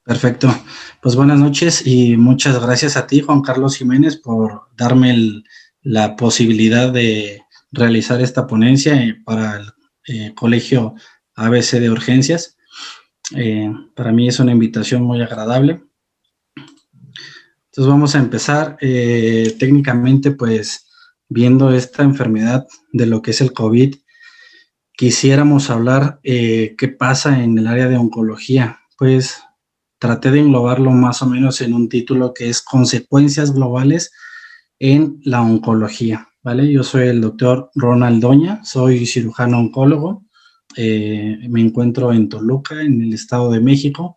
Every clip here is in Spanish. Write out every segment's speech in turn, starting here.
Perfecto. Pues buenas noches y muchas gracias a ti, Juan Carlos Jiménez, por darme la posibilidad de realizar esta ponencia para el Colegio ABC de Urgencias. Para mí es una invitación muy agradable. Entonces vamos a empezar técnicamente, pues viendo esta enfermedad de lo que es el COVID. Quisiéramos hablar qué pasa en el área de oncología. Pues traté de englobarlo más o menos en un título que es Consecuencias Globales en la Oncología, ¿vale? Yo soy el doctor Ronald Doña, soy cirujano oncólogo, me encuentro en Toluca, en el Estado de México,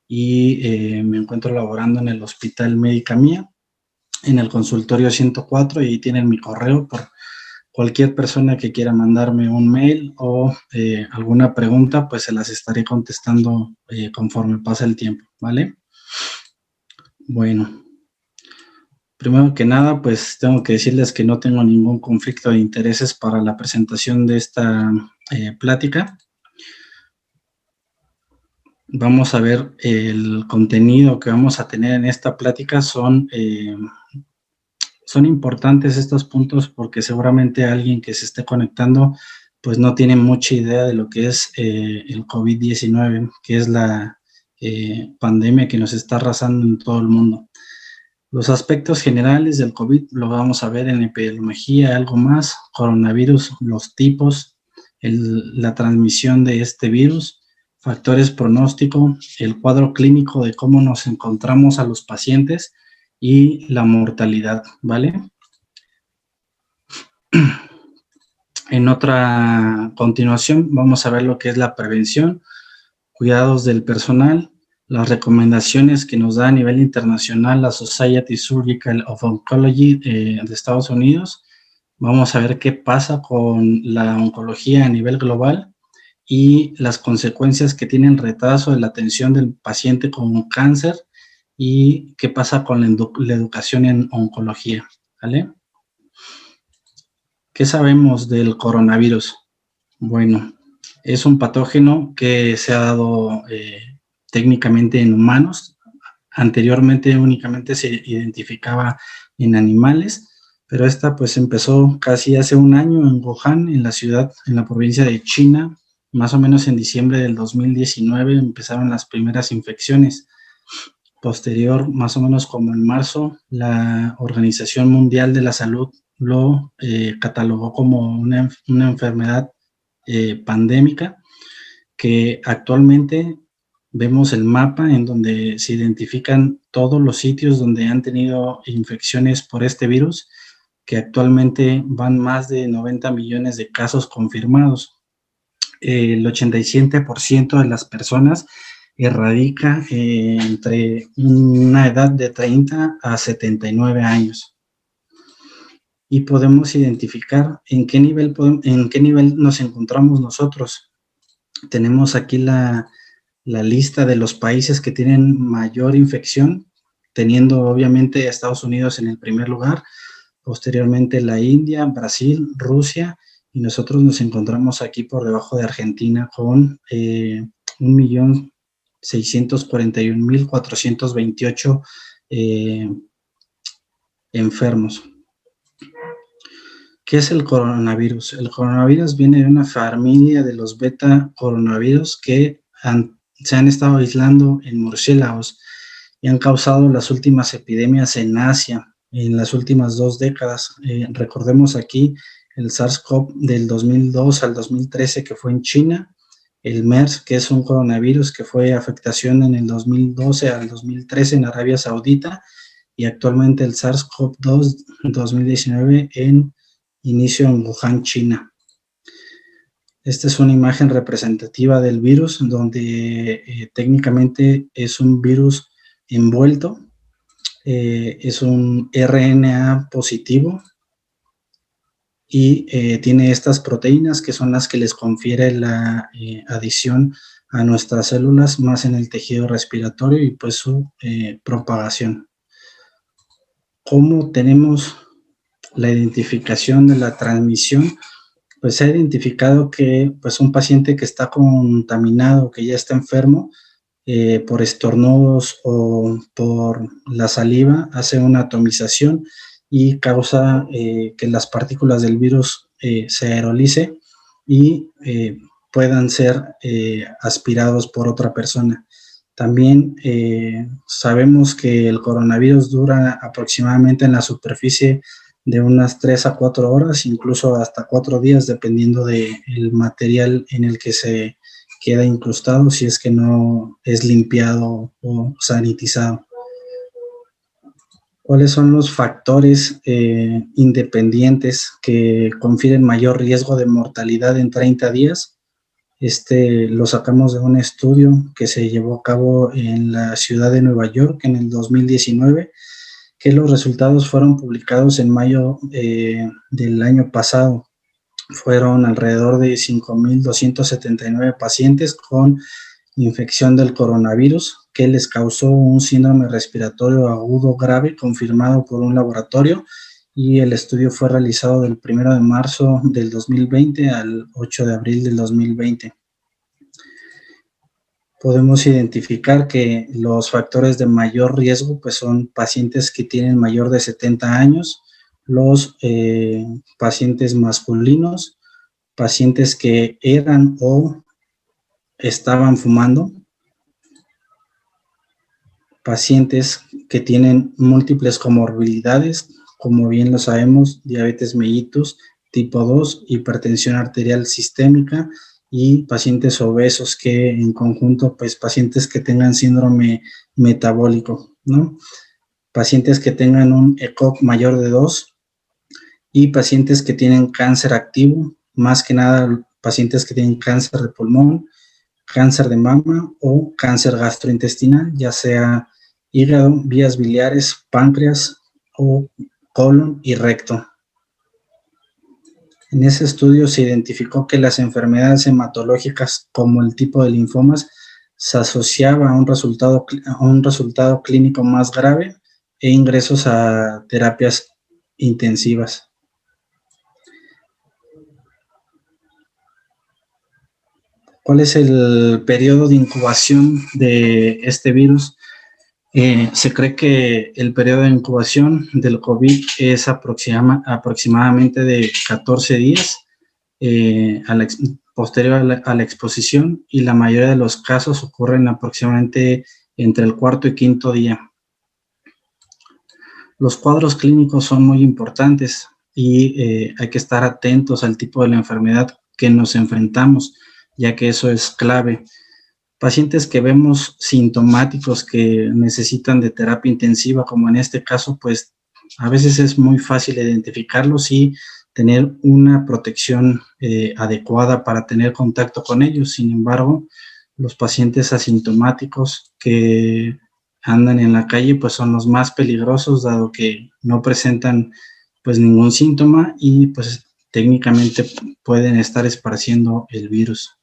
y me encuentro laborando en el Hospital Médica Mía, en el consultorio 104, y ahí tienen mi correo por cualquier persona que quiera mandarme un mail o alguna pregunta, pues se las estaré contestando conforme pasa el tiempo, ¿vale? Bueno, primero que nada, pues tengo que decirles que no tengo ningún conflicto de intereses para la presentación de esta plática. Vamos a ver el contenido que vamos a tener en esta plática. Son importantes estos puntos porque seguramente alguien que se esté conectando pues no tiene mucha idea de lo que es el COVID-19, que es la pandemia que nos está arrasando en todo el mundo. Los aspectos generales del COVID lo vamos a ver en epidemiología, algo más, coronavirus, los tipos, la transmisión de este virus, factores pronóstico, el cuadro clínico de cómo nos encontramos a los pacientes y la mortalidad, ¿vale? En otra continuación vamos a ver lo que es la prevención, cuidados del personal, las recomendaciones que nos da a nivel internacional la Society Surgical of Oncology de Estados Unidos. Vamos a ver qué pasa con la oncología a nivel global y las consecuencias que tiene el retraso de la atención del paciente con cáncer y qué pasa con la educación en oncología, ¿vale? ¿Qué sabemos del coronavirus? Bueno, es un patógeno que se ha dado técnicamente en humanos. Anteriormente únicamente se identificaba en animales, pero esta pues empezó casi hace un año en Wuhan, en la provincia de China. Más o menos en diciembre del 2019 empezaron las primeras infecciones. Posterior, más o menos como en marzo, la Organización Mundial de la Salud lo catalogó como una enfermedad pandémica, que actualmente vemos el mapa en donde se identifican todos los sitios donde han tenido infecciones por este virus, que actualmente van más de 90 millones de casos confirmados. El 87% de las personas radica entre una edad de 30 a 79 años. Y podemos identificar en qué nivel nos encontramos nosotros. Tenemos aquí la lista de los países que tienen mayor infección, teniendo obviamente a Estados Unidos en el primer lugar, posteriormente la India, Brasil, Rusia, y nosotros nos encontramos aquí por debajo de Argentina con 1.641.428 enfermos. ¿Qué es el coronavirus? El coronavirus viene de una familia de los beta coronavirus que se han estado aislando en murciélagos y han causado las últimas epidemias en Asia en las últimas 2 décadas. Recordemos aquí el SARS-CoV del 2002 al 2013 que fue en China, el MERS, que es un coronavirus que fue afectación en el 2012 al 2013 en Arabia Saudita, y actualmente el SARS-CoV-2 2019 en inicio en Wuhan, China. Esta es una imagen representativa del virus, donde técnicamente es un virus envuelto, es un RNA positivo y tiene estas proteínas que son las que les confiere la adición a nuestras células, más en el tejido respiratorio y pues su propagación. ¿Cómo tenemos la identificación de la transmisión? Pues se ha identificado que pues un paciente que está contaminado, que ya está enfermo, por estornudos o por la saliva, hace una atomización y causa que las partículas del virus se aerolice y puedan ser aspirados por otra persona. También sabemos que el coronavirus dura aproximadamente en la superficie de unas 3 a 4 horas, incluso hasta 4 días, dependiendo del material en el que se queda incrustado, si es que no es limpiado o sanitizado. ¿Cuáles son los factores independientes que confieren mayor riesgo de mortalidad en 30 días? Lo sacamos de un estudio que se llevó a cabo en la ciudad de Nueva York en el 2019, que los resultados fueron publicados en mayo del año pasado. Fueron alrededor de 5.279 pacientes con infección del coronavirus que les causó un síndrome respiratorio agudo grave confirmado por un laboratorio, y el estudio fue realizado del 1 de marzo del 2020 al 8 de abril del 2020. Podemos identificar que los factores de mayor riesgo pues son pacientes que tienen mayor de 70 años, los pacientes masculinos, pacientes que eran o estaban fumando, pacientes que tienen múltiples comorbilidades, como bien lo sabemos, diabetes mellitus tipo 2, hipertensión arterial sistémica, y pacientes obesos que en conjunto, pues pacientes que tengan síndrome metabólico, ¿no? Pacientes que tengan un ECOG mayor de 2 y pacientes que tienen cáncer activo, más que nada pacientes que tienen cáncer de pulmón, cáncer de mama o cáncer gastrointestinal, ya sea hígado, vías biliares, páncreas o colon y recto. En ese estudio se identificó que las enfermedades hematológicas como el tipo de linfomas se asociaba a un resultado clínico más grave e ingresos a terapias intensivas. ¿Cuál es el periodo de incubación de este virus? Se cree que el periodo de incubación del COVID es aproximadamente de 14 días posterior a la exposición, y la mayoría de los casos ocurren aproximadamente entre el cuarto y quinto día. Los cuadros clínicos son muy importantes y hay que estar atentos al tipo de la enfermedad que nos enfrentamos, ya que eso es clave. Pacientes que vemos sintomáticos que necesitan de terapia intensiva, como en este caso, pues a veces es muy fácil identificarlos y tener una protección adecuada para tener contacto con ellos. Sin embargo, los pacientes asintomáticos que andan en la calle, pues son los más peligrosos, dado que no presentan pues ningún síntoma y pues técnicamente pueden estar esparciendo el virus.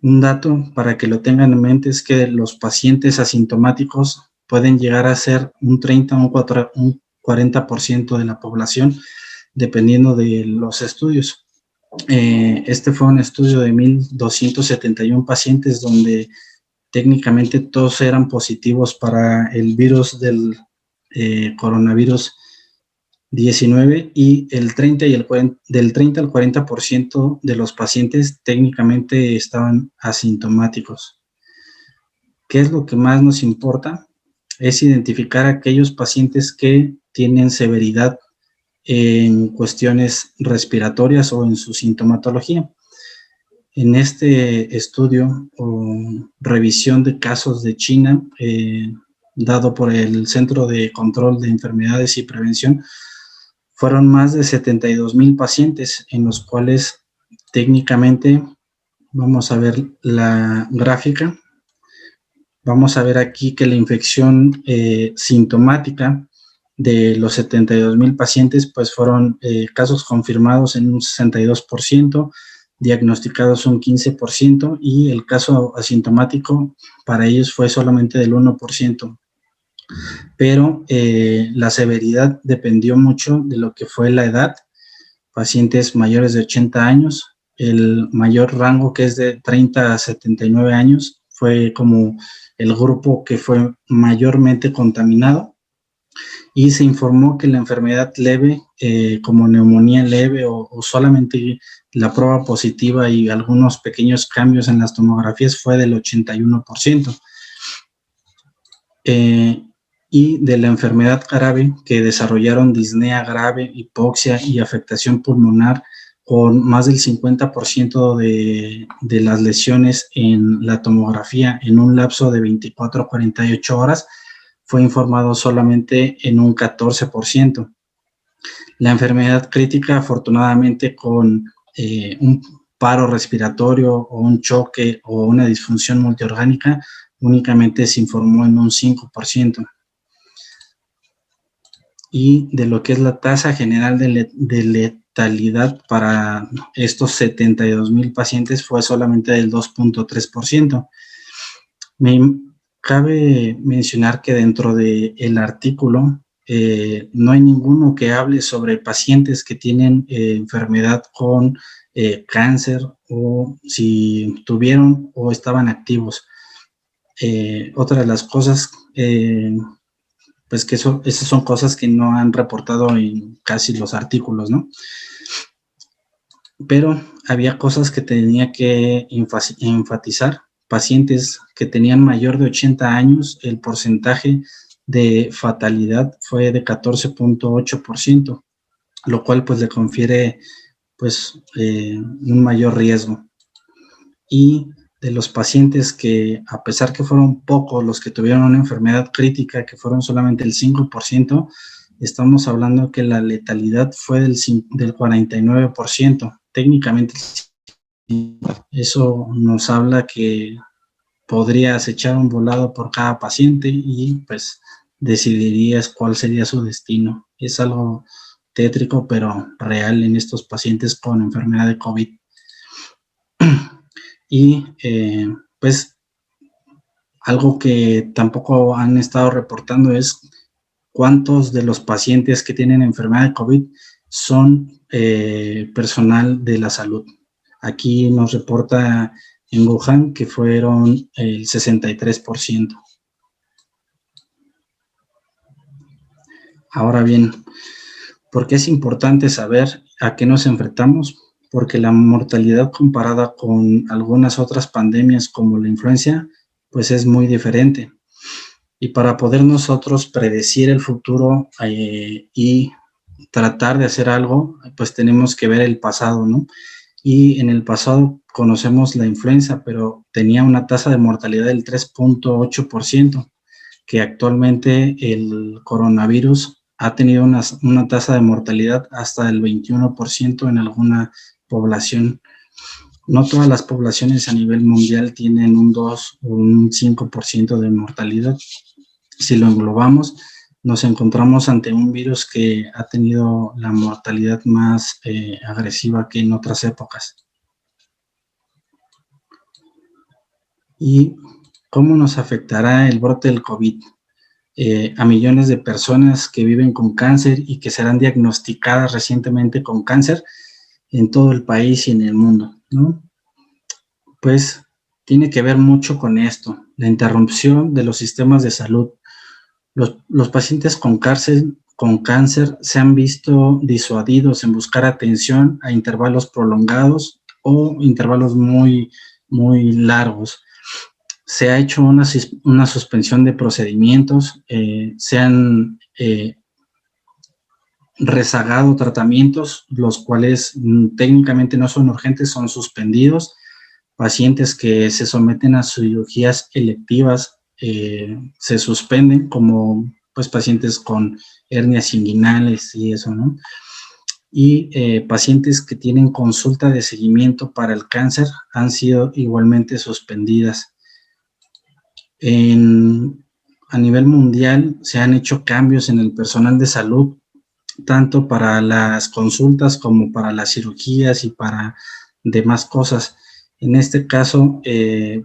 Un dato para que lo tengan en mente es que los pacientes asintomáticos pueden llegar a ser un 30 o un 40% de la población, dependiendo de los estudios. Este fue un estudio de 1.271 pacientes donde técnicamente todos eran positivos para el virus del coronavirus 19, y del 30 al 40% de los pacientes técnicamente estaban asintomáticos. ¿Qué es lo que más nos importa? Es identificar a aquellos pacientes que tienen severidad en cuestiones respiratorias o en su sintomatología. En este estudio o revisión de casos de China, dado por el Centro de Control de Enfermedades y Prevención, fueron más de 72,000 pacientes, en los cuales técnicamente, vamos a ver la gráfica, vamos a ver aquí que la infección sintomática de los 72,000 pacientes, pues fueron casos confirmados en un 62%, diagnosticados un 15%, y el caso asintomático para ellos fue solamente del 1%. Pero la severidad dependió mucho de lo que fue la edad. Pacientes mayores de 80 años, el mayor rango, que es de 30 a 79 años, fue como el grupo que fue mayormente contaminado, y se informó que la enfermedad leve, como neumonía leve o solamente la prueba positiva y algunos pequeños cambios en las tomografías, fue del 81%. Y de la enfermedad grave, que desarrollaron disnea grave, hipoxia y afectación pulmonar, con más del 50% de las lesiones en la tomografía en un lapso de 24 a 48 horas, fue informado solamente en un 14%. La enfermedad crítica, afortunadamente, con un paro respiratorio o un choque o una disfunción multiorgánica, únicamente se informó en un 5%. Y de lo que es la tasa general de letalidad para estos 72,000 pacientes fue solamente del 2.3%. Cabe mencionar que dentro del artículo no hay ninguno que hable sobre pacientes que tienen enfermedad con cáncer, o si tuvieron o estaban activos. Otra de las cosas, pues que esas son cosas que no han reportado en casi los artículos, ¿no? Pero había cosas que tenía que enfatizar. Pacientes que tenían mayor de 80 años, el porcentaje de fatalidad fue de 14.8%, lo cual pues le confiere pues un mayor riesgo. Y de los pacientes que, a pesar que fueron pocos los que tuvieron una enfermedad crítica, que fueron solamente el 5%, estamos hablando que la letalidad fue del 49%. Técnicamente, eso nos habla que podrías echar un volado por cada paciente y pues decidirías cuál sería su destino. Es algo tétrico, pero real en estos pacientes con enfermedad de COVID. Y pues algo que tampoco han estado reportando es cuántos de los pacientes que tienen enfermedad de COVID son personal de la salud. Aquí nos reporta en Wuhan que fueron el 63%. Ahora bien, ¿por qué es importante saber a qué nos enfrentamos? Porque la mortalidad comparada con algunas otras pandemias como la influenza, pues es muy diferente. Y para poder nosotros predecir el futuro y tratar de hacer algo, pues tenemos que ver el pasado, ¿no? Y en el pasado conocemos la influenza, pero tenía una tasa de mortalidad del 3.8%, que actualmente el coronavirus ha tenido una tasa de mortalidad hasta el 21% en alguna población. No todas las poblaciones a nivel mundial tienen un 2 o un 5% de mortalidad. Si lo englobamos, nos encontramos ante un virus que ha tenido la mortalidad más agresiva que en otras épocas. ¿Y cómo nos afectará el brote del COVID? A millones de personas que viven con cáncer y que serán diagnosticadas recientemente con cáncer en todo el país y en el mundo, ¿no? Pues tiene que ver mucho con esto, la interrupción de los sistemas de salud. Los pacientes con cáncer se han visto disuadidos en buscar atención a intervalos prolongados o intervalos muy, muy largos. Se ha hecho una suspensión de procedimientos, se han rezagado tratamientos, los cuales técnicamente no son urgentes, son suspendidos. Pacientes que se someten a cirugías electivas se suspenden, como pues pacientes con hernias inguinales y eso, ¿no? Y pacientes que tienen consulta de seguimiento para el cáncer han sido igualmente suspendidas. A nivel mundial se han hecho cambios en el personal de salud, tanto para las consultas como para las cirugías y para demás cosas. En este caso,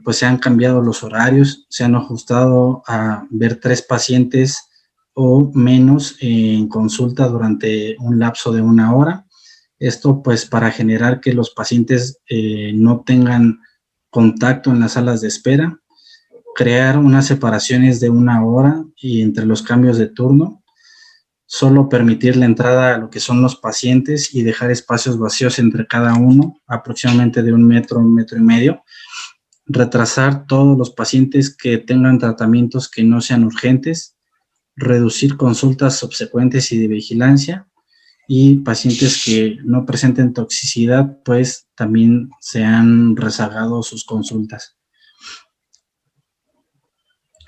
pues se han cambiado los horarios, se han ajustado a ver 3 pacientes o menos en consulta durante un lapso de 1 hora. Esto pues para generar que los pacientes no tengan contacto en las salas de espera. crear unas separaciones de 1 hora y entre los cambios de turno, solo permitir la entrada a lo que son los pacientes y dejar espacios vacíos entre cada uno, aproximadamente de 1 metro, 1,5 metros, retrasar todos los pacientes que tengan tratamientos que no sean urgentes, reducir consultas subsecuentes y de vigilancia, y pacientes que no presenten toxicidad, pues también se han rezagado sus consultas.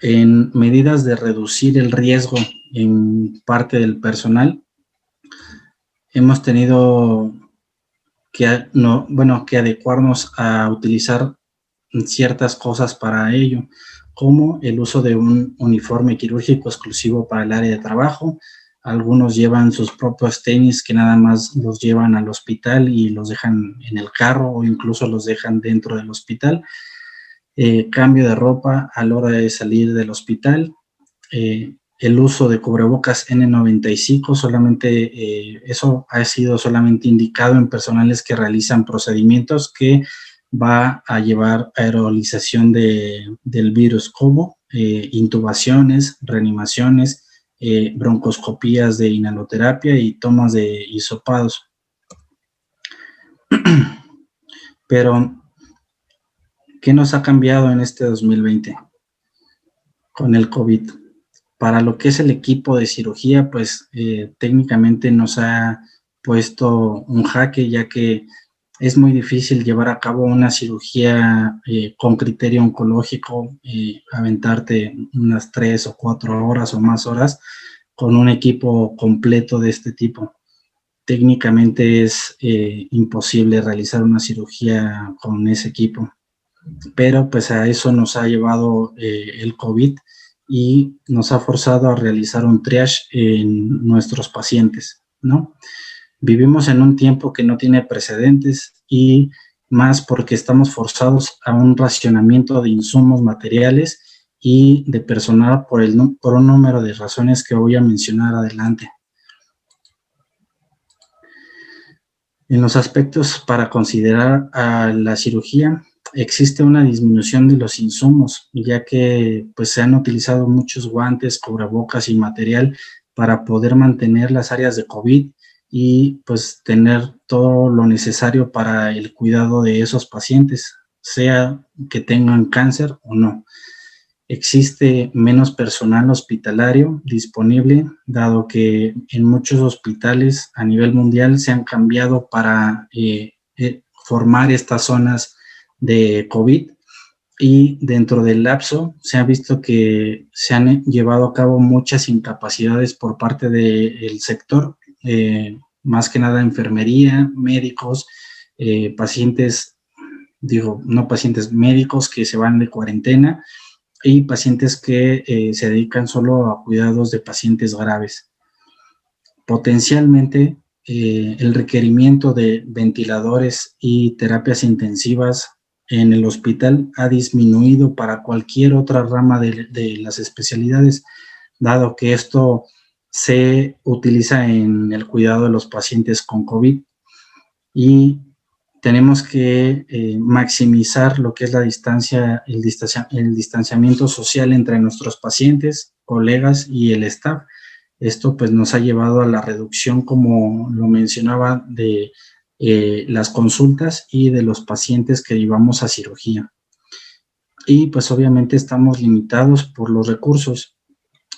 En medidas de reducir el riesgo en parte del personal, hemos tenido que adecuarnos a utilizar ciertas cosas para ello, como el uso de un uniforme quirúrgico exclusivo para el área de trabajo. Algunos llevan sus propios tenis que nada más los llevan al hospital y los dejan en el carro o incluso los dejan dentro del hospital. Cambio de ropa a la hora de salir del hospital, el uso de cubrebocas N95, eso ha sido solamente indicado en personales que realizan procedimientos que va a llevar aerolización del virus, como intubaciones, reanimaciones, broncoscopías de inhaloterapia y tomas de hisopados. Pero ¿qué nos ha cambiado en este 2020 con el COVID? Para lo que es el equipo de cirugía, pues técnicamente nos ha puesto un jaque, ya que es muy difícil llevar a cabo una cirugía con criterio oncológico, aventarte unas 3 o 4 horas o más horas con un equipo completo de este tipo. Técnicamente es imposible realizar una cirugía con ese equipo, pero pues a eso nos ha llevado el COVID y nos ha forzado a realizar un triage en nuestros pacientes, ¿no? Vivimos en un tiempo que no tiene precedentes y más porque estamos forzados a un racionamiento de insumos materiales y de personal por un número de razones que voy a mencionar adelante. En los aspectos para considerar a la cirugía, existe una disminución de los insumos, ya que pues, se han utilizado muchos guantes, cubrebocas y material para poder mantener las áreas de COVID y pues tener todo lo necesario para el cuidado de esos pacientes, sea que tengan cáncer o no. Existe menos personal hospitalario disponible, dado que en muchos hospitales a nivel mundial se han cambiado para formar estas zonas de COVID, y dentro del lapso se ha visto que se han llevado a cabo muchas incapacidades por parte del sector, más que nada enfermería, médicos, médicos que se van de cuarentena y pacientes que se dedican solo a cuidados de pacientes graves. Potencialmente, el requerimiento de ventiladores y terapias intensivas en el hospital ha disminuido para cualquier otra rama de las especialidades, dado que esto se utiliza en el cuidado de los pacientes con COVID, y tenemos que maximizar lo que es la distancia, el distanciamiento social entre nuestros pacientes, colegas y el staff. Esto pues nos ha llevado a la reducción, como lo mencionaba, de las consultas y de los pacientes que llevamos a cirugía. Y pues obviamente estamos limitados por los recursos.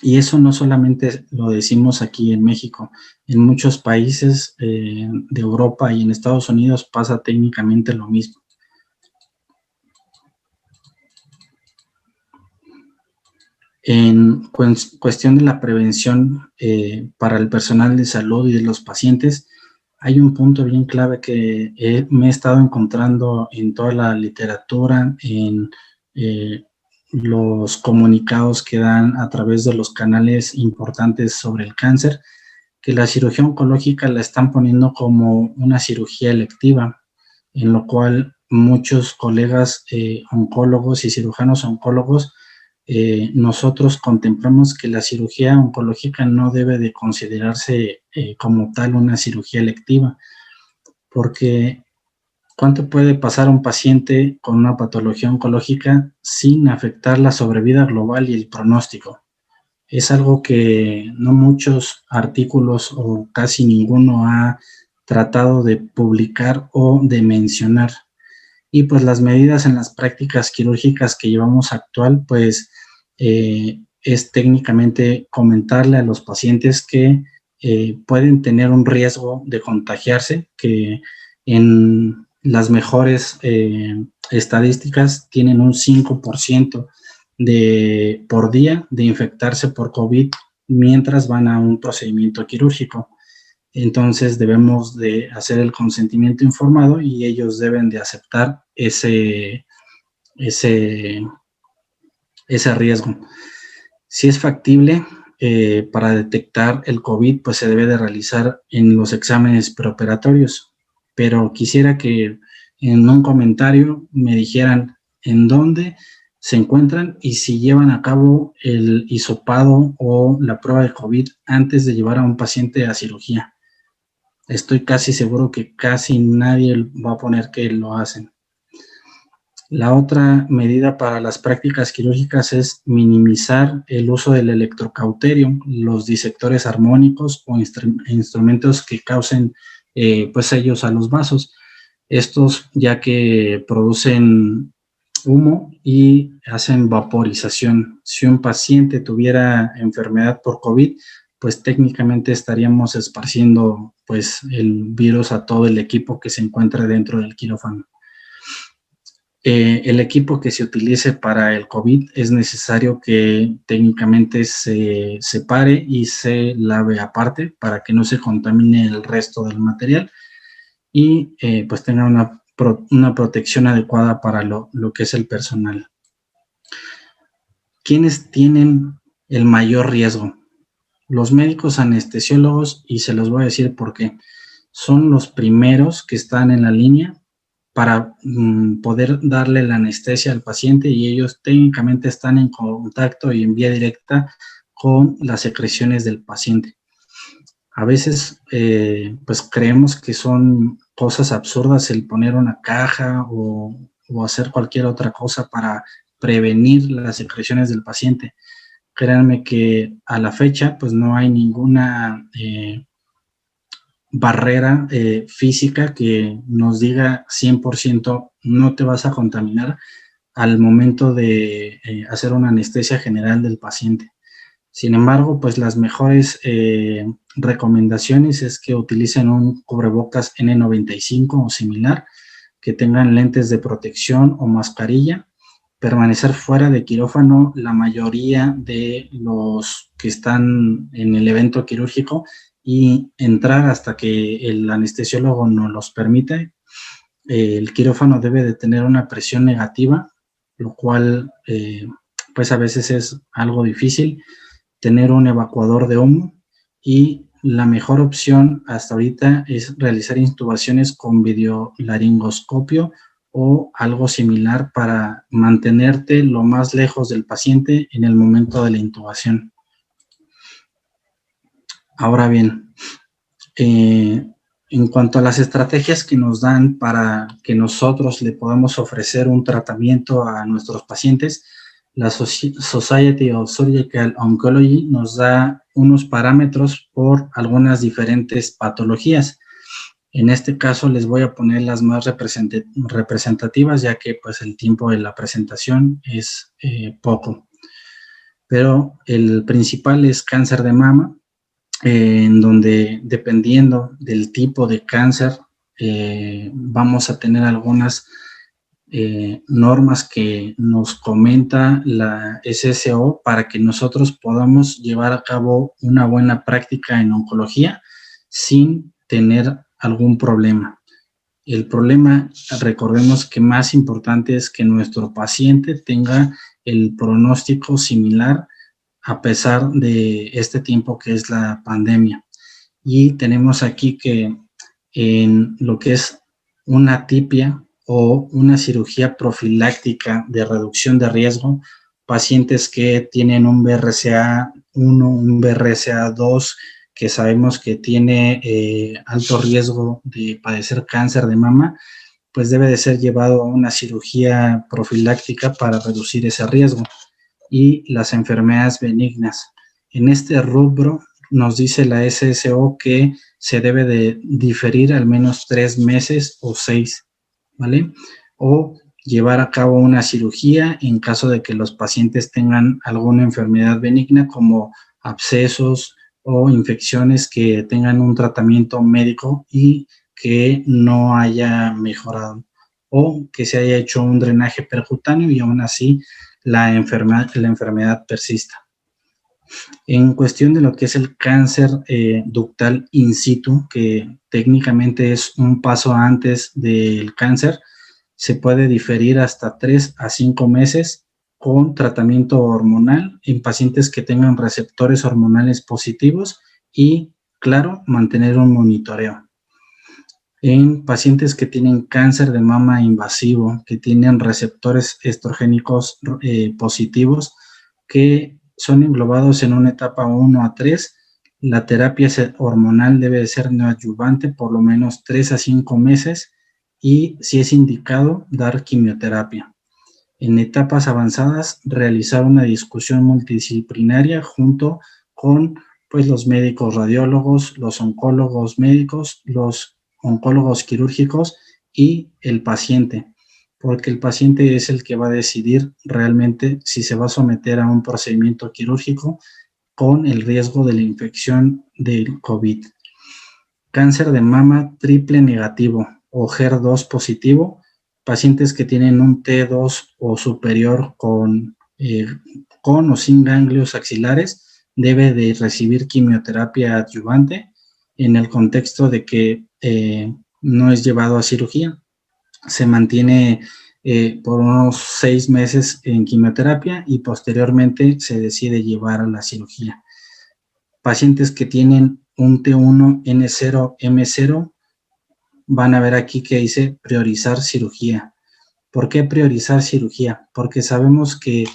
Y eso no solamente lo decimos aquí en México, en muchos países de Europa y en Estados Unidos pasa técnicamente lo mismo. En cuestión de la prevención para el personal de salud y de los pacientes, hay un punto bien clave que me he estado encontrando en toda la literatura, en los comunicados que dan a través de los canales importantes sobre el cáncer, que la cirugía oncológica la están poniendo como una cirugía electiva, en lo cual muchos colegas oncólogos y cirujanos oncólogos, nosotros contemplamos que la cirugía oncológica no debe de considerarse como tal una cirugía electiva, porque ¿Cuánto puede pasar un paciente con una patología oncológica sin afectar la sobrevida global y el pronóstico? Es algo que no muchos artículos o casi ninguno ha tratado de publicar o de mencionar. Y pues las medidas en las prácticas quirúrgicas que llevamos actual, pues es técnicamente comentarle a los pacientes que pueden tener un riesgo de contagiarse, que en las mejores estadísticas tienen un 5% por día de infectarse por COVID mientras van a un procedimiento quirúrgico. Entonces debemos de hacer el consentimiento informado y ellos deben de aceptar ese riesgo. Si es factible, para detectar el COVID, pues se debe de realizar en los exámenes preoperatorios, pero quisiera que en un comentario me dijeran en dónde se encuentran y si llevan a cabo el hisopado o la prueba de COVID antes de llevar a un paciente a cirugía. Estoy casi seguro que casi nadie va a poner que lo hacen. La otra medida para las prácticas quirúrgicas es minimizar el uso del electrocauterio, los disectores armónicos o instrumentos que causen pues sellos a los vasos. Estos ya que producen humo y hacen vaporización. Si un paciente tuviera enfermedad por COVID, pues técnicamente estaríamos esparciendo pues el virus a todo el equipo que se encuentre dentro del quirófano. El equipo que se utilice para el COVID es necesario que técnicamente se separe y se lave aparte para que no se contamine el resto del material y pues tenga una protección adecuada para lo que es el personal. ¿Quiénes tienen el mayor riesgo? Los médicos anestesiólogos, y se los voy a decir por qué. Son los primeros que están en la línea para poder darle la anestesia al paciente y ellos técnicamente están en contacto y en vía directa con las secreciones del paciente. A veces pues creemos que son cosas absurdas el poner una caja o hacer cualquier otra cosa para prevenir las secreciones del paciente. Créanme que a la fecha pues no hay ninguna barrera física que nos diga 100% no te vas a contaminar al momento de hacer una anestesia general del paciente. Sin embargo, pues las mejores recomendaciones es que utilicen un cubrebocas N95 o similar, que tengan lentes de protección o mascarilla, permanecer fuera de quirófano la mayoría de los que están en el evento quirúrgico y entrar hasta que el anestesiólogo nos los permite. El quirófano debe de tener una presión negativa, lo cual pues a veces es algo difícil. Tener un evacuador de humo y la mejor opción hasta ahorita es realizar intubaciones con videolaringoscopio o algo similar para mantenerte lo más lejos del paciente en el momento de la intubación. Ahora bien, en cuanto a las estrategias que nos dan para que nosotros le podamos ofrecer un tratamiento a nuestros pacientes, la Society of Surgical Oncology nos da unos parámetros por algunas diferentes patologías. En este caso les voy a poner las más representativas, ya que pues el tiempo de la presentación es poco. Pero el principal es cáncer de mama, en donde dependiendo del tipo de cáncer vamos a tener algunas normas que nos comenta la SSO para que nosotros podamos llevar a cabo una buena práctica en oncología sin tener algún problema. El problema, recordemos que más importante es que nuestro paciente tenga el pronóstico similar a pesar de este tiempo que es la pandemia. Y tenemos aquí que en lo que es una tipia o una cirugía profiláctica de reducción de riesgo, pacientes que tienen un BRCA1, un BRCA2, que sabemos que tiene alto riesgo de padecer cáncer de mama, pues debe de ser llevado a una cirugía profiláctica para reducir ese riesgo. Y las enfermedades benignas. En este rubro nos dice la SSO que se debe de diferir al menos 3 meses o 6, ¿vale? O llevar a cabo una cirugía en caso de que los pacientes tengan alguna enfermedad benigna como abscesos o infecciones que tengan un tratamiento médico y que no haya mejorado, o que se haya hecho un drenaje percutáneo y aún así la enfermedad persista. En cuestión de lo que es el cáncer ductal in situ, que técnicamente es un paso antes del cáncer, se puede diferir hasta 3 a 5 meses con tratamiento hormonal en pacientes que tengan receptores hormonales positivos y, claro, mantener un monitoreo. En pacientes que tienen cáncer de mama invasivo, que tienen receptores estrogénicos positivos, que son englobados en una etapa 1 a 3, la terapia hormonal debe de ser neoadyuvante por lo menos 3 a 5 meses y, si es indicado, dar quimioterapia. En etapas avanzadas, realizar una discusión multidisciplinaria junto con pues, los médicos radiólogos, los oncólogos médicos, los oncólogos quirúrgicos y el paciente, porque el paciente es el que va a decidir realmente si se va a someter a un procedimiento quirúrgico con el riesgo de la infección del COVID. Cáncer de mama triple negativo o HER2 positivo, pacientes que tienen un T2 o superior con o sin ganglios axilares, debe de recibir quimioterapia adyuvante en el contexto de que no es llevado a cirugía. Se mantiene por unos 6 meses en quimioterapia y posteriormente se decide llevar a la cirugía. Pacientes que tienen un T1, N0, M0, van a ver aquí que dice priorizar cirugía. ¿Por qué priorizar cirugía? Porque sabemos que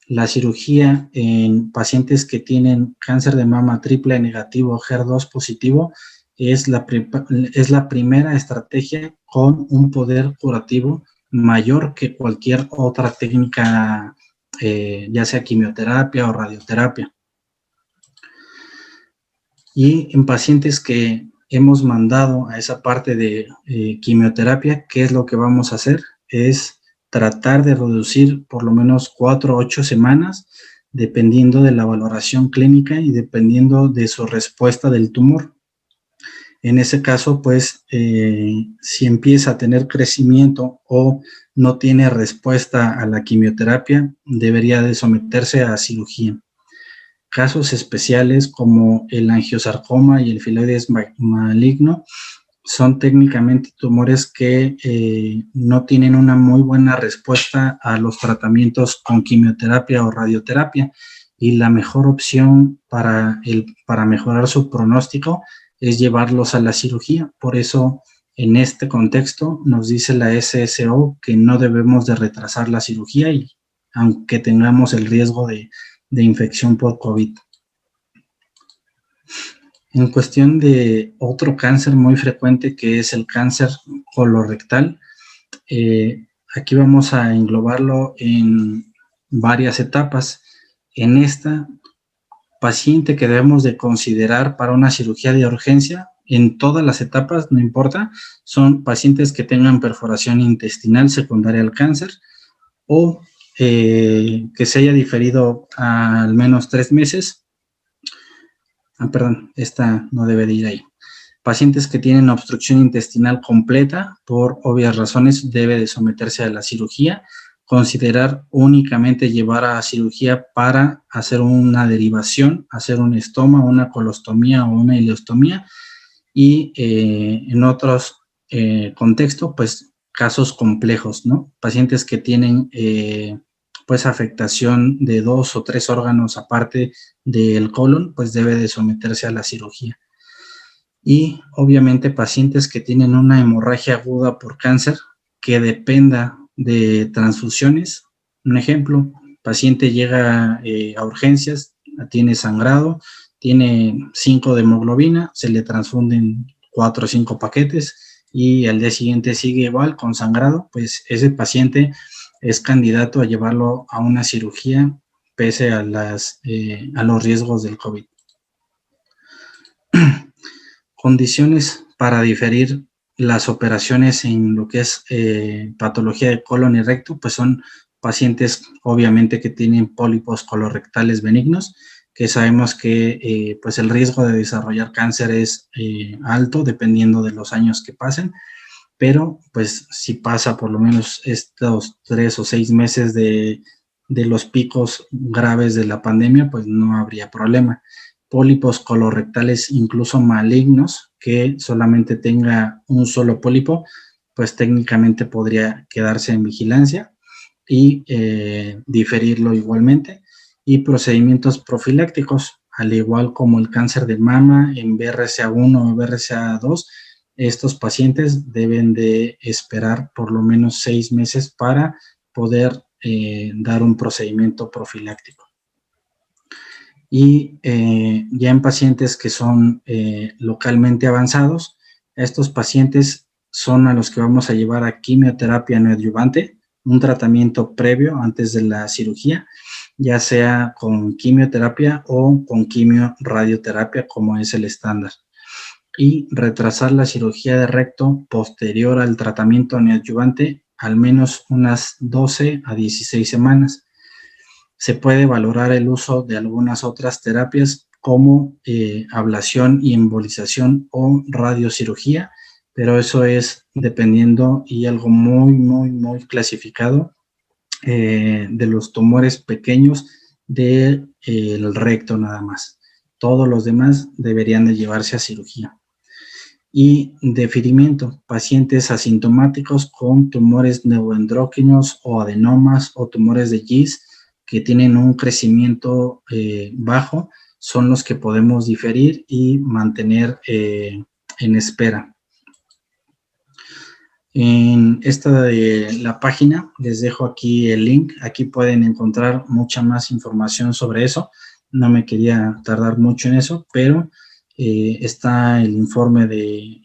la cirugía en pacientes que tienen cáncer de mama triple negativo, HER2 positivo, es la primera estrategia con un poder curativo mayor que cualquier otra técnica, ya sea quimioterapia o radioterapia. Y en pacientes que hemos mandado a esa parte de quimioterapia, ¿qué es lo que vamos a hacer? Es tratar de reducir por lo menos 4 o 8 semanas, dependiendo de la valoración clínica y dependiendo de su respuesta del tumor. En ese caso, pues, si empieza a tener crecimiento o no tiene respuesta a la quimioterapia, debería de someterse a cirugía. Casos especiales como el angiosarcoma y el filoides maligno son técnicamente tumores que no tienen una muy buena respuesta a los tratamientos con quimioterapia o radioterapia, y la mejor opción para mejorar su pronóstico es llevarlos a la cirugía. Por eso, en este contexto, nos dice la SSO que no debemos de retrasar la cirugía, y aunque tengamos el riesgo de infección por COVID. En cuestión de otro cáncer muy frecuente, que es el cáncer colorectal, aquí vamos a englobarlo en varias etapas. En esta, paciente que debemos de considerar para una cirugía de urgencia, en todas las etapas, no importa, son pacientes que tengan perforación intestinal secundaria al cáncer, o que se haya diferido a al menos 3 meses. Perdón, esta no debe de ir ahí. Pacientes que tienen obstrucción intestinal completa, por obvias razones, debe de someterse a la cirugía. Considerar únicamente llevar a cirugía para hacer una derivación, hacer un estoma, una colostomía o una ileostomía. Y en otros contextos, pues casos complejos, ¿no? Pacientes que tienen pues afectación de 2 o 3 órganos aparte del colon, pues debe de someterse a la cirugía. Y obviamente pacientes que tienen una hemorragia aguda por cáncer que dependa de transfusiones. Un ejemplo, paciente llega a urgencias, tiene sangrado, tiene 5 de hemoglobina, se le transfunden 4 o 5 paquetes y al día siguiente sigue igual con sangrado, pues ese paciente es candidato a llevarlo a una cirugía pese a los riesgos del COVID. Condiciones para diferir las operaciones en lo que es patología de colon y recto, pues son pacientes obviamente que tienen pólipos colorectales benignos, que sabemos que pues el riesgo de desarrollar cáncer es alto dependiendo de los años que pasen, pero pues si pasa por lo menos estos 3 o 6 meses de los picos graves de la pandemia, pues no habría problema. Pólipos colorectales incluso malignos, que solamente tenga un solo pólipo, pues técnicamente podría quedarse en vigilancia y diferirlo igualmente. Y procedimientos profilácticos, al igual como el cáncer de mama en BRCA1 o BRCA2, estos pacientes deben de esperar por lo menos 6 meses para poder dar un procedimiento profiláctico. Y ya en pacientes que son localmente avanzados, estos pacientes son a los que vamos a llevar a quimioterapia neoadyuvante, un tratamiento previo antes de la cirugía, ya sea con quimioterapia o con quimioradioterapia, como es el estándar. Y retrasar la cirugía de recto posterior al tratamiento neoadyuvante al menos unas 12 a 16 semanas. Se puede valorar el uso de algunas otras terapias como ablación y embolización o radiocirugía, pero eso es dependiendo y algo muy clasificado de los tumores pequeños del recto nada más. Todos los demás deberían de llevarse a cirugía. Y deferimiento, pacientes asintomáticos con tumores neuroendocrinos o adenomas o tumores de Gis que tienen un crecimiento bajo, son los que podemos diferir y mantener en espera. En esta de la página les dejo aquí el link, aquí pueden encontrar mucha más información sobre eso. No me quería tardar mucho en eso, pero está el informe de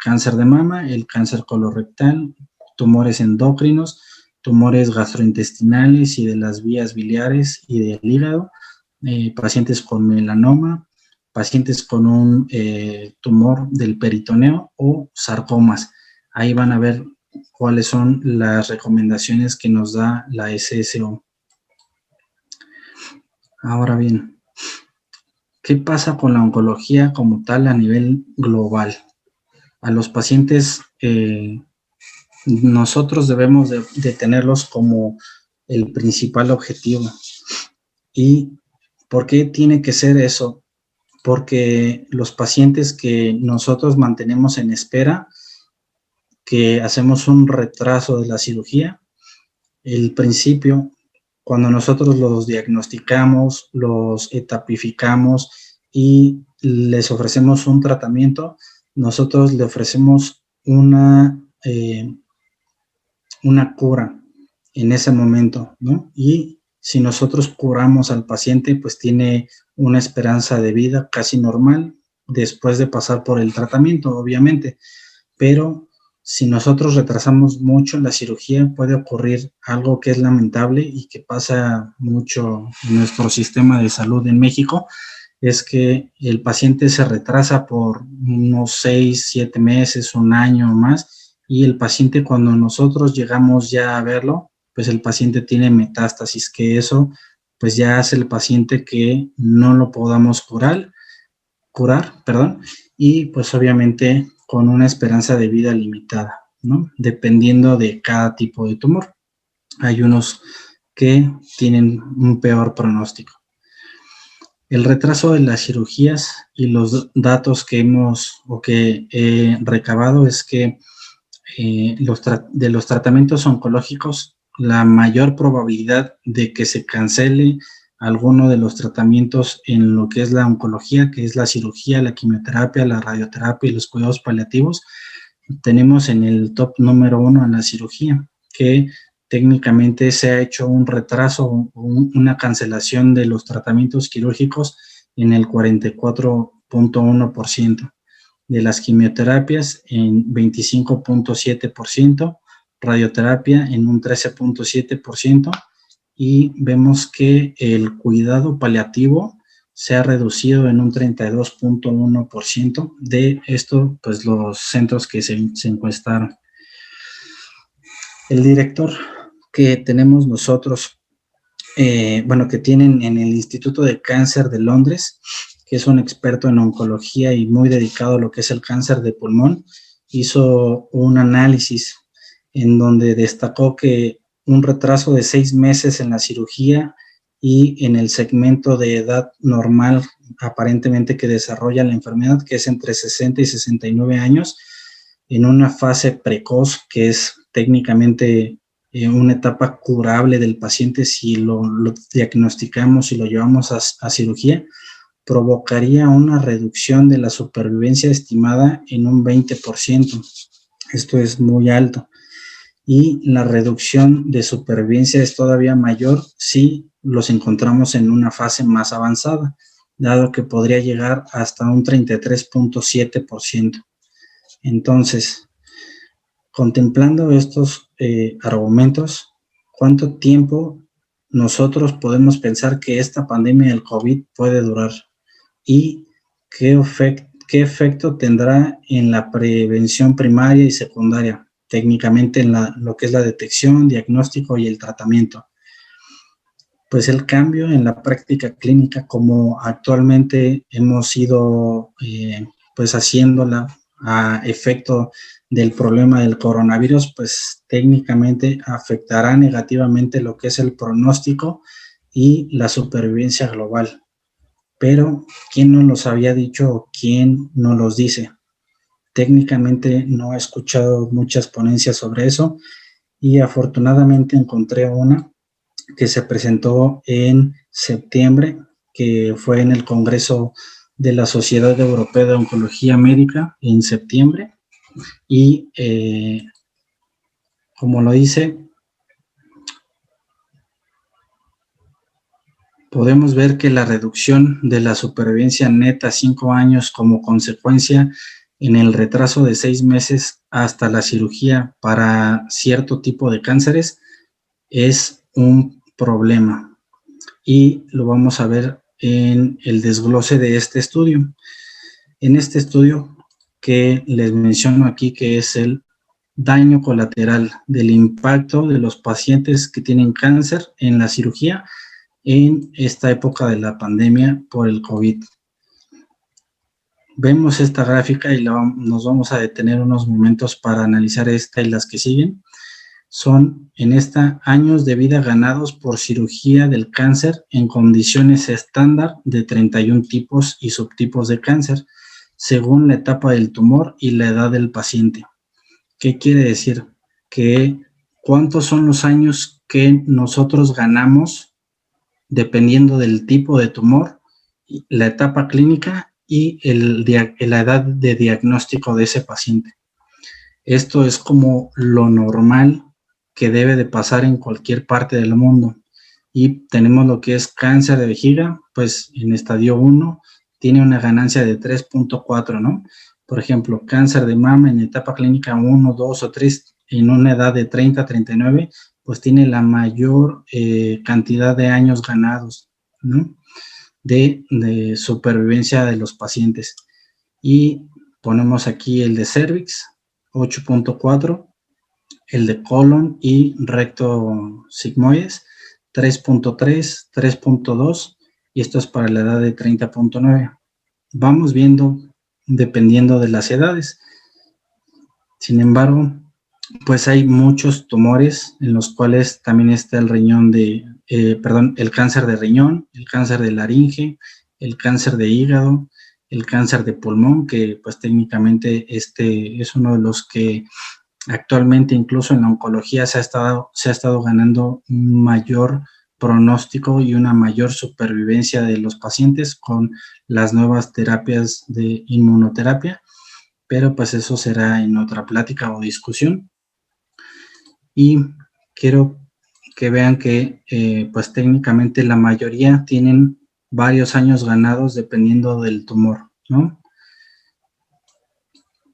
cáncer de mama, el cáncer colorectal, tumores endocrinos, tumores gastrointestinales y de las vías biliares y del hígado, pacientes con melanoma, pacientes con un tumor del peritoneo o sarcomas. Ahí van a ver cuáles son las recomendaciones que nos da la SSO. Ahora bien, ¿qué pasa con la oncología como tal a nivel global? A los pacientes nosotros debemos de tenerlos como el principal objetivo. ¿Y por qué tiene que ser eso? Porque los pacientes que nosotros mantenemos en espera, que hacemos un retraso de la cirugía, el principio, cuando nosotros los diagnosticamos, los etapificamos y les ofrecemos un tratamiento, nosotros le ofrecemos una cura en ese momento, ¿no? Y si nosotros curamos al paciente, pues tiene una esperanza de vida casi normal después de pasar por el tratamiento, obviamente, pero si nosotros retrasamos mucho la cirugía, puede ocurrir algo que es lamentable y que pasa mucho en nuestro sistema de salud en México, es que el paciente se retrasa por unos 6, 7 meses, un año o más, y el paciente cuando nosotros llegamos ya a verlo, pues el paciente tiene metástasis, que eso pues ya hace el paciente que no lo podamos curar, y pues obviamente con una esperanza de vida limitada, ¿no? Dependiendo de cada tipo de tumor. Hay unos que tienen un peor pronóstico. El retraso de las cirugías y los datos que he recabado es que de los tratamientos oncológicos, la mayor probabilidad de que se cancele alguno de los tratamientos en lo que es la oncología, que es la cirugía, la quimioterapia, la radioterapia y los cuidados paliativos, tenemos en el top número 1 a la cirugía, que técnicamente se ha hecho un retraso, una cancelación de los tratamientos quirúrgicos en el 44.1%. de las quimioterapias en 25.7%, radioterapia en un 13.7%, y vemos que el cuidado paliativo se ha reducido en un 32.1% de esto, pues los centros que se encuestaron. El director que tenemos nosotros, que tienen en el Instituto de Cáncer de Londres, que es un experto en oncología y muy dedicado a lo que es el cáncer de pulmón, hizo un análisis en donde destacó que un retraso de 6 meses en la cirugía y en el segmento de edad normal aparentemente que desarrolla la enfermedad, que es entre 60 y 69 años, en una fase precoz que es técnicamente una etapa curable del paciente si lo diagnosticamos y lo llevamos a cirugía, provocaría una reducción de la supervivencia estimada en un 20%. Esto es muy alto. Y la reducción de supervivencia es todavía mayor si los encontramos en una fase más avanzada, dado que podría llegar hasta un 33.7%. Entonces, contemplando estos argumentos, ¿cuánto tiempo nosotros podemos pensar que esta pandemia del COVID puede durar? ¿Y qué efecto tendrá en la prevención primaria y secundaria? Técnicamente en lo que es la detección, diagnóstico y el tratamiento. Pues el cambio en la práctica clínica, como actualmente hemos ido pues haciéndola a efecto del problema del coronavirus, pues técnicamente afectará negativamente lo que es el pronóstico y la supervivencia global. Pero, ¿quién nos los había dicho o quién nos los dice? Técnicamente no he escuchado muchas ponencias sobre eso y afortunadamente encontré una que se presentó en septiembre, que fue en el Congreso de la Sociedad Europea de Oncología Médica en septiembre, y como lo dice, podemos ver que la reducción de la supervivencia neta a 5 años como consecuencia en el retraso de 6 meses hasta la cirugía para cierto tipo de cánceres es un problema. Y lo vamos a ver en el desglose de este estudio. En este estudio que les menciono aquí, que es el daño colateral del impacto de los pacientes que tienen cáncer en la cirugía en esta época de la pandemia por el COVID. Vemos esta gráfica y nos vamos a detener unos momentos para analizar esta y las que siguen. Son en esta años de vida ganados por cirugía del cáncer en condiciones estándar de 31 tipos y subtipos de cáncer, según la etapa del tumor y la edad del paciente. ¿Qué quiere decir? Que cuántos son los años que nosotros ganamos dependiendo del tipo de tumor, la etapa clínica y la edad de diagnóstico de ese paciente. Esto es como lo normal que debe de pasar en cualquier parte del mundo. Y tenemos lo que es cáncer de vejiga, pues en estadio 1 tiene una ganancia de 3.4, ¿no? Por ejemplo, cáncer de mama en etapa clínica 1, 2 o 3 en una edad de 30 a 39, pues tiene la mayor cantidad de años ganados, ¿no? De supervivencia de los pacientes. Y ponemos aquí el de cervix, 8.4, el de colon y recto sigmoides, 3.3, 3.2, y esto es para la edad de 30.9. Vamos viendo dependiendo de las edades. Sin embargo, pues hay muchos tumores en los cuales también está el el cáncer de riñón, el cáncer de laringe, el cáncer de hígado, el cáncer de pulmón, que pues técnicamente este es uno de los que actualmente incluso en la oncología se ha estado ganando un mayor pronóstico y una mayor supervivencia de los pacientes con las nuevas terapias de inmunoterapia, pero pues eso será en otra plática o discusión. Y quiero que vean que pues técnicamente la mayoría tienen varios años ganados dependiendo del tumor, ¿no?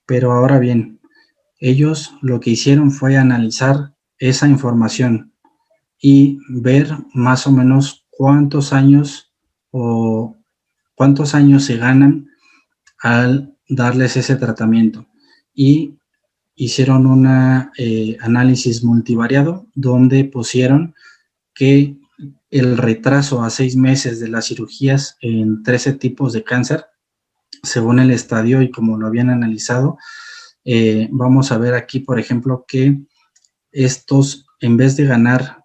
Pero ahora bien, ellos lo que hicieron fue analizar esa información y ver más o menos cuántos años se ganan al darles ese tratamiento. Y hicieron un análisis multivariado donde pusieron que el retraso a 6 meses de las cirugías en 13 tipos de cáncer, según el estadio y como lo habían analizado, vamos a ver aquí, por ejemplo, que estos, en vez de ganar,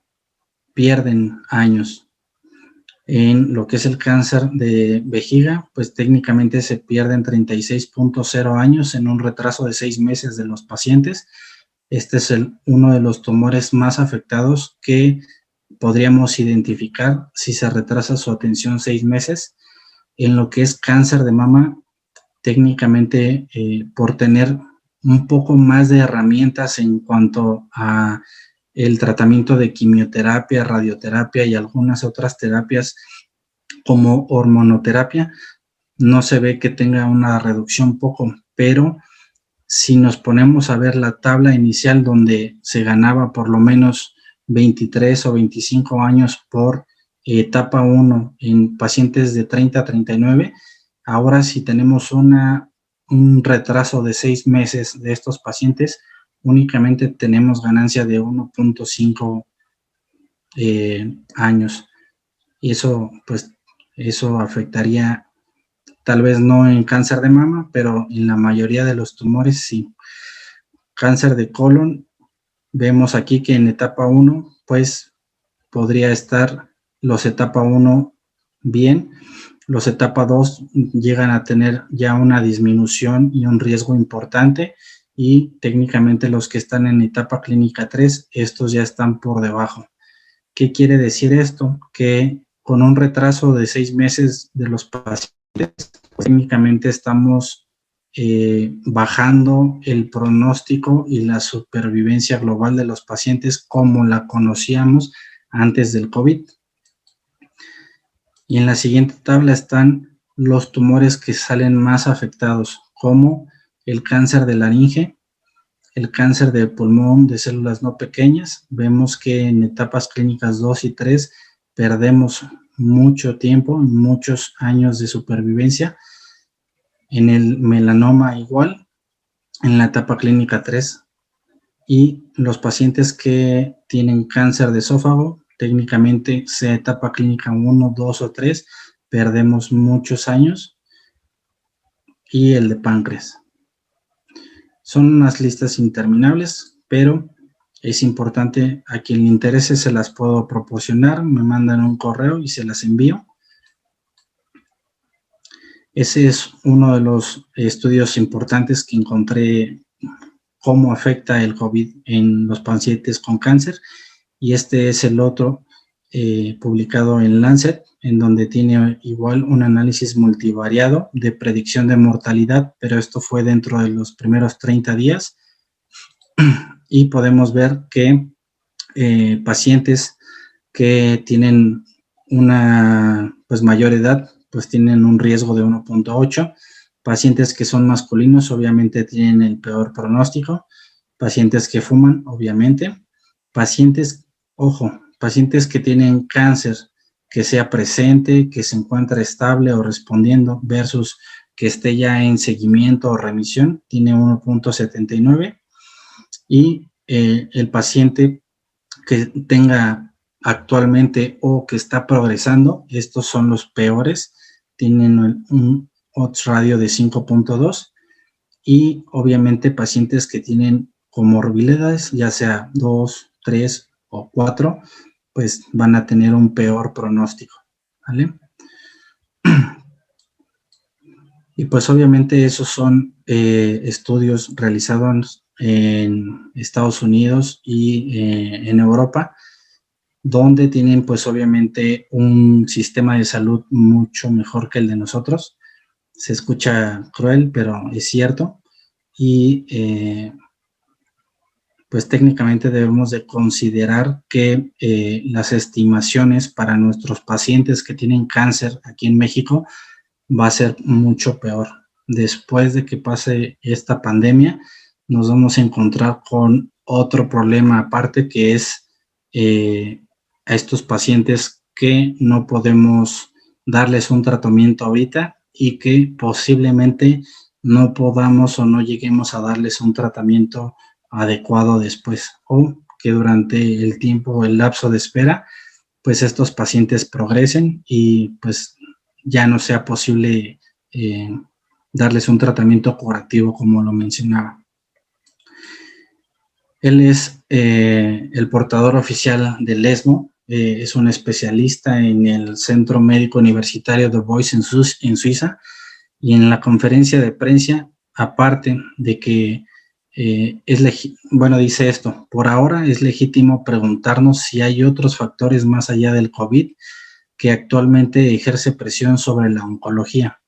pierden años. En lo que es el cáncer de vejiga, pues técnicamente se pierden 36.0 años en un retraso de 6 meses de los pacientes. Este es uno de los tumores más afectados que podríamos identificar si se retrasa su atención 6 meses. En lo que es cáncer de mama, técnicamente por tener un poco más de herramientas en cuanto a el tratamiento de quimioterapia, radioterapia y algunas otras terapias como hormonoterapia, no se ve que tenga una reducción poco, pero si nos ponemos a ver la tabla inicial donde se ganaba por lo menos 23 o 25 años por etapa 1 en pacientes de 30 a 39, ahora si tenemos un retraso de 6 meses de estos pacientes, únicamente tenemos ganancia de 1.5 años. Y eso, pues, eso afectaría, tal vez no en cáncer de mama, pero en la mayoría de los tumores sí. Cáncer de colon, vemos aquí que en etapa 1, pues, podría estar los etapa 1 bien, los etapa 2 llegan a tener ya una disminución y un riesgo importante, y técnicamente los que están en etapa clínica 3, estos ya están por debajo. ¿Qué quiere decir esto? Que con un retraso de 6 meses de los pacientes, pues, técnicamente estamos bajando el pronóstico y la supervivencia global de los pacientes como la conocíamos antes del COVID. Y en la siguiente tabla están los tumores que salen más afectados, como el cáncer de laringe, el cáncer de pulmón de células no pequeñas. Vemos que en etapas clínicas 2 y 3 perdemos mucho tiempo, muchos años de supervivencia. En el melanoma igual, en la etapa clínica 3. Y los pacientes que tienen cáncer de esófago, técnicamente sea etapa clínica 1, 2 o 3, perdemos muchos años. Y el de páncreas. Son unas listas interminables, pero es importante, a quien le interese se las puedo proporcionar, me mandan un correo y se las envío. Ese es uno de los estudios importantes que encontré, cómo afecta el COVID en los pacientes con cáncer, y este es el otro publicado en Lancet, en donde tiene igual un análisis multivariado de predicción de mortalidad, pero esto fue dentro de los primeros 30 días, y podemos ver que pacientes que tienen una mayor edad, pues tienen un riesgo de 1.8, pacientes que son masculinos obviamente tienen el peor pronóstico, pacientes que fuman obviamente, pacientes que tienen cáncer que sea presente, que se encuentre estable o respondiendo, versus que esté ya en seguimiento o remisión, tiene 1.79, y el paciente que tenga actualmente o que está progresando, estos son los peores, tienen un odds radio de 5.2, y obviamente pacientes que tienen comorbilidades, ya sea 2, 3 o 4, pues van a tener un peor pronóstico, ¿vale? Y pues obviamente esos son estudios realizados en Estados Unidos y en Europa, donde tienen pues obviamente un sistema de salud mucho mejor que el de nosotros. Se escucha cruel, pero es cierto, y pues técnicamente debemos de considerar que las estimaciones para nuestros pacientes que tienen cáncer aquí en México va a ser mucho peor. después de que pase esta pandemia, nos vamos a encontrar con otro problema aparte, que es a estos pacientes que no podemos darles un tratamiento ahorita y que posiblemente no podamos o no lleguemos a darles un tratamiento adecuado después, o que durante el tiempo, el lapso de espera, pues estos pacientes progresen y pues ya no sea posible darles un tratamiento curativo, como lo mencionaba. Él es el portador oficial del ESMO, es un especialista en el Centro Médico Universitario de Boise en Suiza, y en la conferencia de prensa, aparte de que dice esto: por ahora es legítimo preguntarnos si hay otros factores más allá del COVID que actualmente ejerce presión sobre la oncología.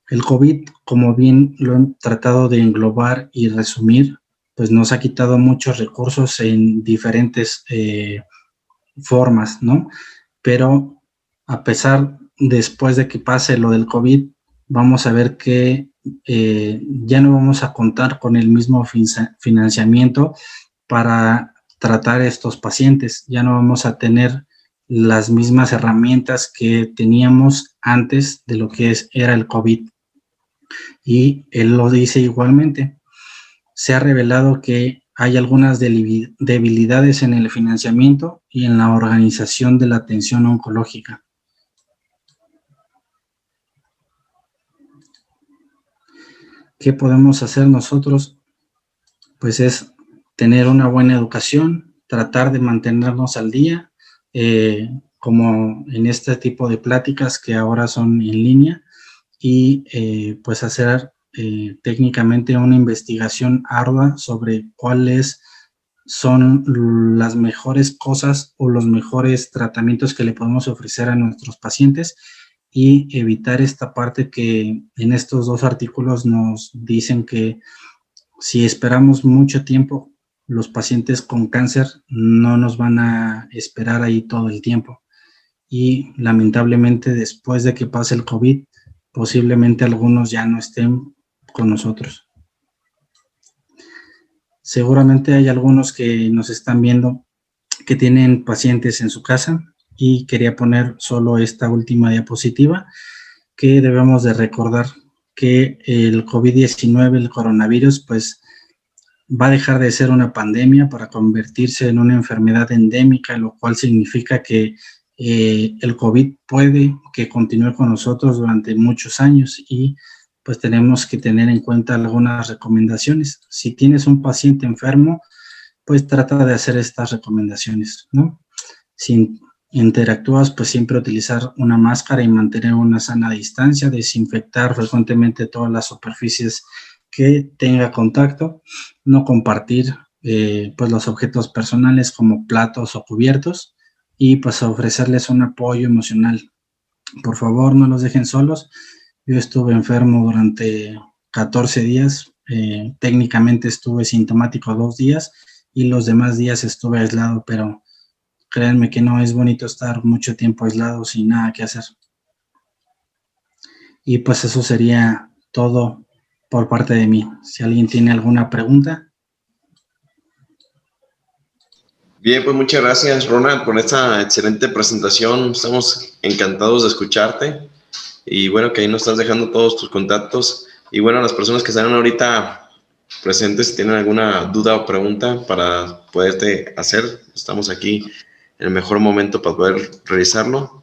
El COVID, como bien lo he tratado de englobar y resumir, pues nos ha quitado muchos recursos en diferentes formas, ¿no? Pero a pesar, después de que pase lo del COVID, vamos a ver que ya no vamos a contar con el mismo financiamiento para tratar a estos pacientes, ya no vamos a tener las mismas herramientas que teníamos antes de lo que era el COVID. Y él lo dice igualmente: se ha revelado que hay algunas debilidades en el financiamiento y en la organización de la atención oncológica. ¿Qué podemos hacer nosotros? Pues es tener una buena educación, tratar de mantenernos al día, como en este tipo de pláticas que ahora son en línea, y pues hacer técnicamente una investigación ardua sobre cuáles son las mejores cosas o los mejores tratamientos que le podemos ofrecer a nuestros pacientes, y evitar esta parte que en estos dos artículos nos dicen que si esperamos mucho tiempo, los pacientes con cáncer no nos van a esperar ahí todo el tiempo. Y lamentablemente, después de que pase el COVID, posiblemente algunos ya no estén con nosotros. Seguramente hay algunos que nos están viendo que tienen pacientes en su casa, y quería poner solo esta última diapositiva, que debemos de recordar que el COVID-19, el coronavirus, pues va a dejar de ser una pandemia para convertirse en una enfermedad endémica, lo cual significa que el COVID puede que continúe con nosotros durante muchos años, y pues tenemos que tener en cuenta algunas recomendaciones. Si tienes un paciente enfermo, pues trata de hacer estas recomendaciones, ¿no? Si interactúas, pues siempre utilizar una máscara y mantener una sana distancia, desinfectar frecuentemente todas las superficies que tenga contacto, no compartir pues los objetos personales como platos o cubiertos, y pues ofrecerles un apoyo emocional. Por favor, no los dejen solos. Yo estuve enfermo durante 14 días, técnicamente estuve sintomático 2 días y los demás días estuve aislado, pero créanme que no es bonito estar mucho tiempo aislado sin nada que hacer. Y pues eso sería todo por parte de mí. Si alguien tiene alguna pregunta. Bien, pues muchas gracias, Ronald, por esta excelente presentación. Estamos encantados de escucharte. Y bueno, que ahí nos estás dejando todos tus contactos. Y bueno, las personas que están ahorita presentes, si tienen alguna duda o pregunta para poderte hacer, estamos aquí en el mejor momento para poder realizarlo.